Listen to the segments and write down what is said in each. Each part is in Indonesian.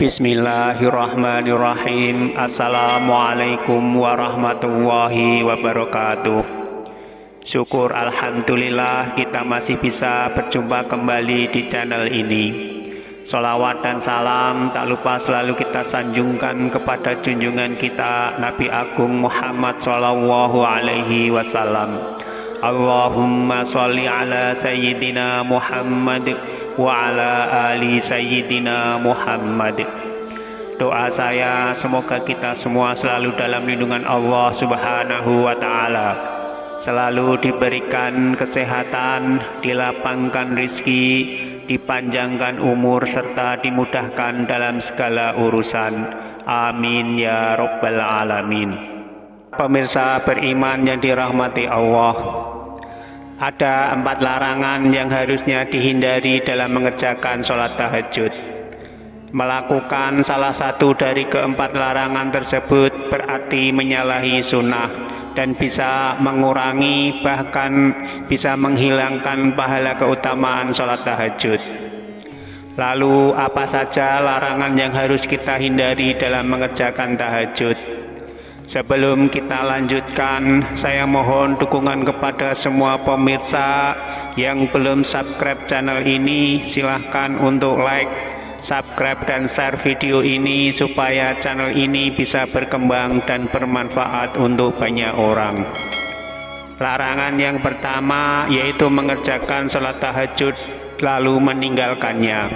Bismillahirrahmanirrahim. Assalamualaikum warahmatullahi wabarakatuh. Syukur alhamdulillah kita masih bisa berjumpa kembali di channel ini. Sholawat dan salam tak lupa selalu kita sanjungkan kepada junjungan kita Nabi Agung Muhammad sallallahu alaihi wasallam. Allahumma sholli ala sayyidina Muhammad wa ala ali sayyidina Muhammad. Doa saya semoga kita semua selalu dalam lindungan Allah Subhanahu wa taala, selalu diberikan kesehatan, dilapangkan rizki, dipanjangkan umur serta dimudahkan dalam segala urusan. Amin ya rabbal alamin. Pemirsa beriman yang dirahmati Allah, ada 4 larangan yang harusnya dihindari dalam mengerjakan sholat tahajud. Melakukan salah satu dari keempat larangan tersebut berarti menyalahi sunnah dan bisa mengurangi bahkan bisa menghilangkan pahala keutamaan sholat tahajud. Lalu apa saja larangan yang harus kita hindari dalam mengerjakan tahajud? Sebelum kita lanjutkan, saya mohon dukungan kepada semua pemirsa yang belum subscribe channel ini. Silahkan untuk like, subscribe, dan share video ini supaya channel ini bisa berkembang dan bermanfaat untuk banyak orang. Larangan yang pertama yaitu mengerjakan sholat tahajud lalu meninggalkannya.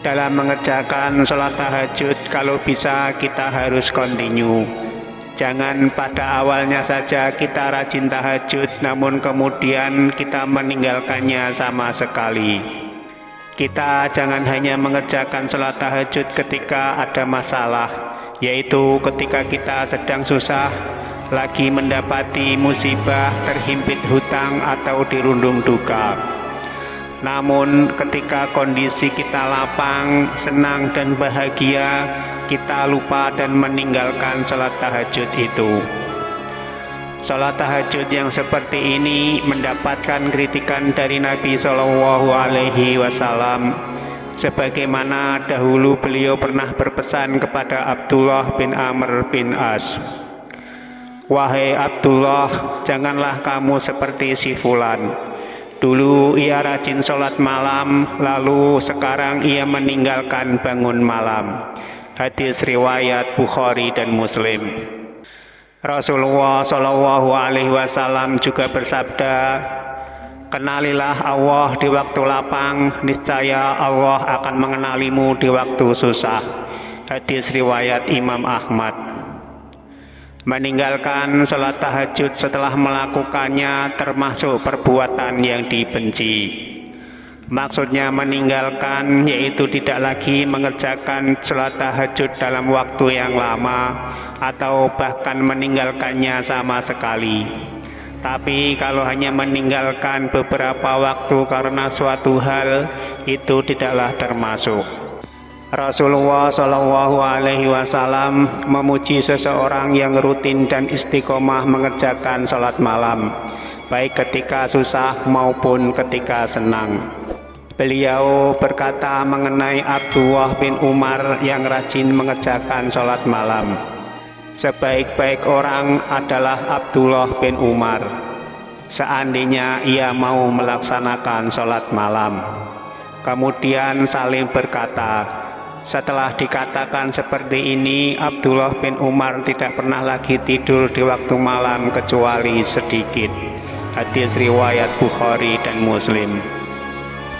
Dalam mengerjakan sholat tahajud, kalau bisa kita harus continue. Jangan pada awalnya saja kita rajin tahajud namun kemudian kita meninggalkannya sama sekali. Kita jangan hanya mengerjakan sholat tahajud ketika ada masalah, yaitu ketika kita sedang susah, lagi mendapati musibah, terhimpit hutang atau dirundung duka. Namun ketika kondisi kita lapang, senang dan bahagia, kita lupa dan meninggalkan sholat tahajud itu. Sholat tahajud yang seperti ini mendapatkan kritikan dari Nabi Shallallahu alaihi wasallam, sebagaimana dahulu beliau pernah berpesan kepada Abdullah bin Amr bin As, "Wahai Abdullah, janganlah kamu seperti si fulan. Dulu ia rajin sholat malam, lalu sekarang ia meninggalkan bangun malam." Hadis riwayat Bukhari dan Muslim. Rasulullah Shallallahu alaihi wasallam juga bersabda, "Kenalilah Allah di waktu lapang, niscaya Allah akan mengenalimu di waktu susah." Hadis riwayat Imam Ahmad. Meninggalkan sholat tahajud setelah melakukannya termasuk perbuatan yang dibenci. Maksudnya meninggalkan yaitu tidak lagi mengerjakan sholat tahajud dalam waktu yang lama atau bahkan meninggalkannya sama sekali. Tapi kalau hanya meninggalkan beberapa waktu karena suatu hal, itu tidaklah termasuk. Rasulullah Shallallahu alaihi wasallam memuji seseorang yang rutin dan istiqomah mengerjakan sholat malam, baik ketika susah maupun ketika senang. Beliau berkata mengenai Abdullah bin Umar yang rajin mengerjakan sholat malam, "Sebaik-baik orang adalah Abdullah bin Umar, seandainya ia mau melaksanakan sholat malam." Kemudian saling berkata, setelah dikatakan seperti ini, Abdullah bin Umar tidak pernah lagi tidur di waktu malam kecuali sedikit. Hadis riwayat Bukhari dan Muslim.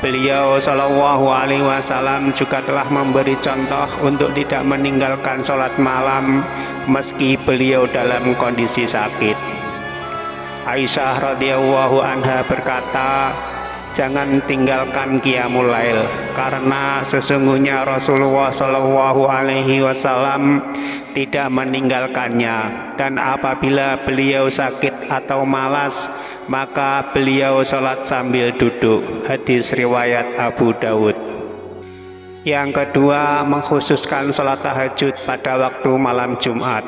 Beliau Shallallahu alaihi wasallam juga telah memberi contoh untuk tidak meninggalkan sholat malam meski beliau dalam kondisi sakit. Aisyah radhiyallahu anha berkata, "Jangan tinggalkan qiyamul lail, karena sesungguhnya Rasulullah Shallallahu alaihi wasallam tidak meninggalkannya, dan apabila beliau sakit atau malas, maka beliau sholat sambil duduk." Hadis riwayat Abu Dawud. Yang kedua, mengkhususkan sholat tahajud pada waktu malam Jumat.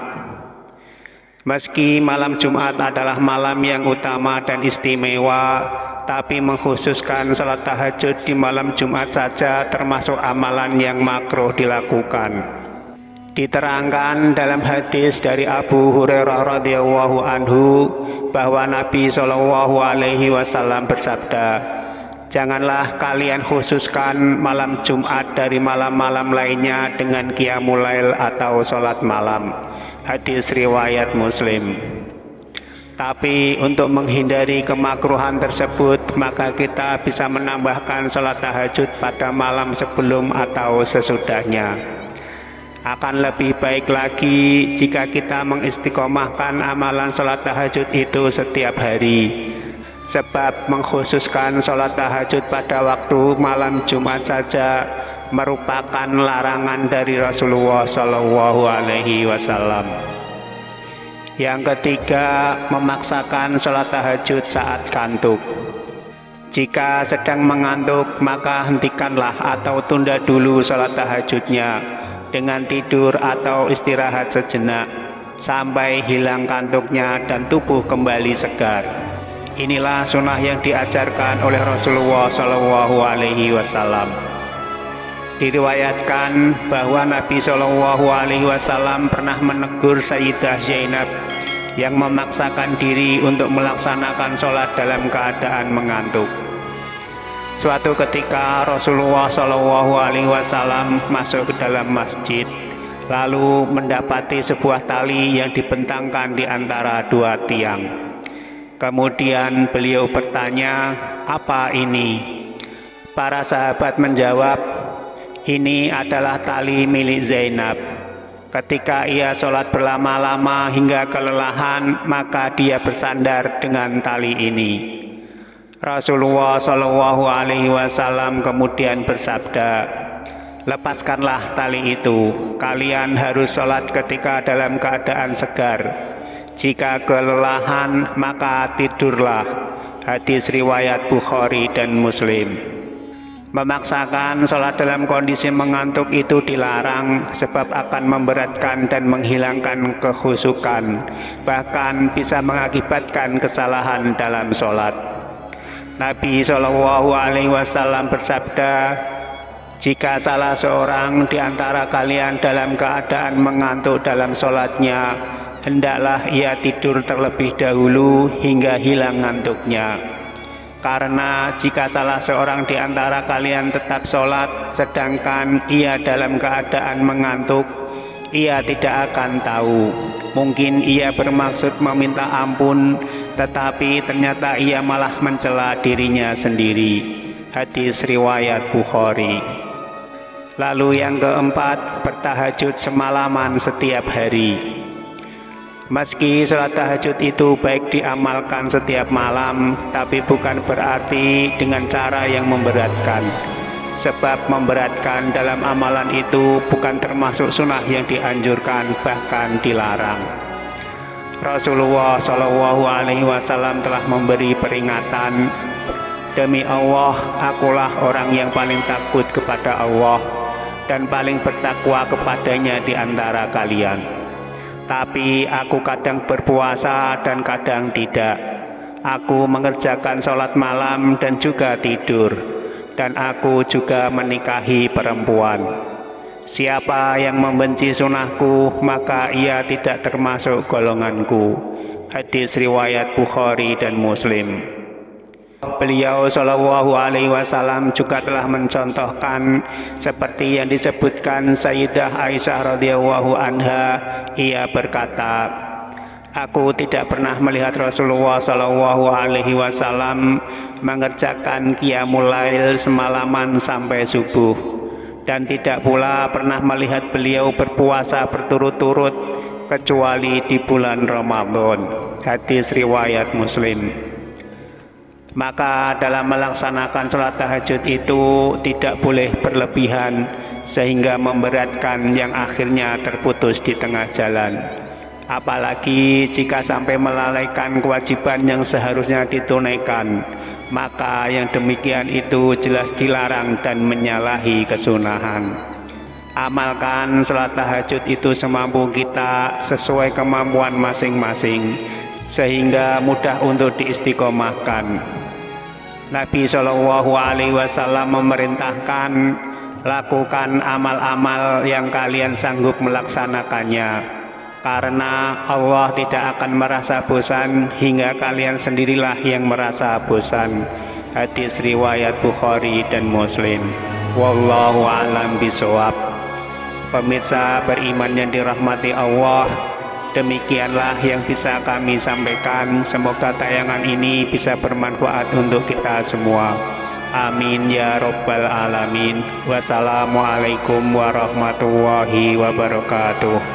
Meski malam Jumat adalah malam yang utama dan istimewa, tapi mengkhususkan salat tahajud di malam Jumat saja termasuk amalan yang makruh dilakukan. Diterangkan dalam hadis dari Abu Hurairah radhiyallahu anhu bahwa Nabi Shallallahu alaihi wasallam bersabda, "Janganlah kalian khususkan malam Jumat dari malam-malam lainnya dengan qiyamul lail atau salat malam." Hadis riwayat Muslim. Tapi untuk menghindari kemakruhan tersebut, maka kita bisa menambahkan sholat tahajud pada malam sebelum atau sesudahnya. Akan lebih baik lagi jika kita mengistiqomahkan amalan sholat tahajud itu setiap hari. Sebab mengkhususkan sholat tahajud pada waktu malam Jumat saja merupakan larangan dari Rasulullah Shallallahu alaihi wasallam. Yang ketiga, memaksakan sholat tahajud saat kantuk. Jika sedang mengantuk, maka hentikanlah atau tunda dulu sholat tahajudnya dengan tidur atau istirahat sejenak sampai hilang kantuknya dan tubuh kembali segar. Inilah sunnah yang diajarkan oleh Rasulullah Shallallahu alaihi wasallam. Diriwayatkan bahwa Nabi Shallallahu alaihi wasallam pernah menegur Sayyidah Zainab yang memaksakan diri untuk melaksanakan sholat dalam keadaan mengantuk. Suatu ketika Rasulullah Shallallahu alaihi wasallam masuk ke dalam masjid, lalu mendapati sebuah tali yang dibentangkan di antara dua tiang. Kemudian beliau bertanya, "Apa ini?" Para sahabat menjawab, "Ini adalah tali milik Zainab. Ketika ia sholat berlama-lama hingga kelelahan, maka dia bersandar dengan tali ini." Rasulullah Shallallahu alaihi wasallam kemudian bersabda, "Lepaskanlah tali itu. Kalian harus sholat ketika dalam keadaan segar. Jika kelelahan, maka tidurlah." Hadis riwayat Bukhari dan Muslim. Memaksakan sholat dalam kondisi mengantuk itu dilarang sebab akan memberatkan dan menghilangkan kekhusyukan, bahkan bisa mengakibatkan kesalahan dalam sholat. Nabi Shallallahu alaihi wasallam bersabda, "Jika salah seorang di antara kalian dalam keadaan mengantuk dalam sholatnya, hendaklah ia tidur terlebih dahulu hingga hilang ngantuknya. Karena jika salah seorang di antara kalian tetap sholat sedangkan ia dalam keadaan mengantuk, ia tidak akan tahu. Mungkin ia bermaksud meminta ampun, tetapi ternyata ia malah mencela dirinya sendiri." Hadis riwayat Bukhari. Lalu yang keempat, bertahajud semalaman setiap hari. Meski sholat tahajud itu baik diamalkan setiap malam, tapi bukan berarti dengan cara yang memberatkan. Sebab memberatkan dalam amalan itu bukan termasuk sunnah yang dianjurkan, bahkan dilarang. Rasulullah Shallallahu alaihi wasallam telah memberi peringatan, "Demi Allah, akulah orang yang paling takut kepada Allah dan paling bertakwa kepadanya di antara kalian. Tapi aku kadang berpuasa dan kadang tidak. Aku mengerjakan sholat malam dan juga tidur. Dan aku juga menikahi perempuan. Siapa yang membenci sunnahku, maka ia tidak termasuk golonganku." Hadis riwayat Bukhari dan Muslim. Beliau Shallallahu alaihi wasallam juga telah mencontohkan seperti yang disebutkan Sayyidah Aisyah radhiyallahu anha. Ia berkata, "Aku tidak pernah melihat Rasulullah Shallallahu alaihi wasallam mengerjakan qiyamul lail semalaman sampai subuh, dan tidak pula pernah melihat beliau berpuasa berturut-turut kecuali di bulan Ramadan." Hadis riwayat Muslim. Maka dalam melaksanakan sholat tahajud itu tidak boleh berlebihan sehingga memberatkan yang akhirnya terputus di tengah jalan. Apalagi jika sampai melalaikan kewajiban yang seharusnya ditunaikan, maka yang demikian itu jelas dilarang dan menyalahi kesunahan. Amalkan salat tahajud itu semampu kita sesuai kemampuan masing-masing, sehingga mudah untuk diistiqomahkan. Nabi Shallallahu Alaihi Wasallam memerintahkan, lakukan amal-amal yang kalian sanggup melaksanakannya, karena Allah tidak akan merasa bosan hingga kalian sendirilah yang merasa bosan. Hadis riwayat Bukhari dan Muslim. Wallahu a'lam bishawab. Pemirsa beriman yang dirahmati Allah, demikianlah yang bisa kami sampaikan. Semoga tayangan ini bisa bermanfaat untuk kita semua. Amin ya Rabbal Alamin. Wassalamualaikum warahmatullahi wabarakatuh.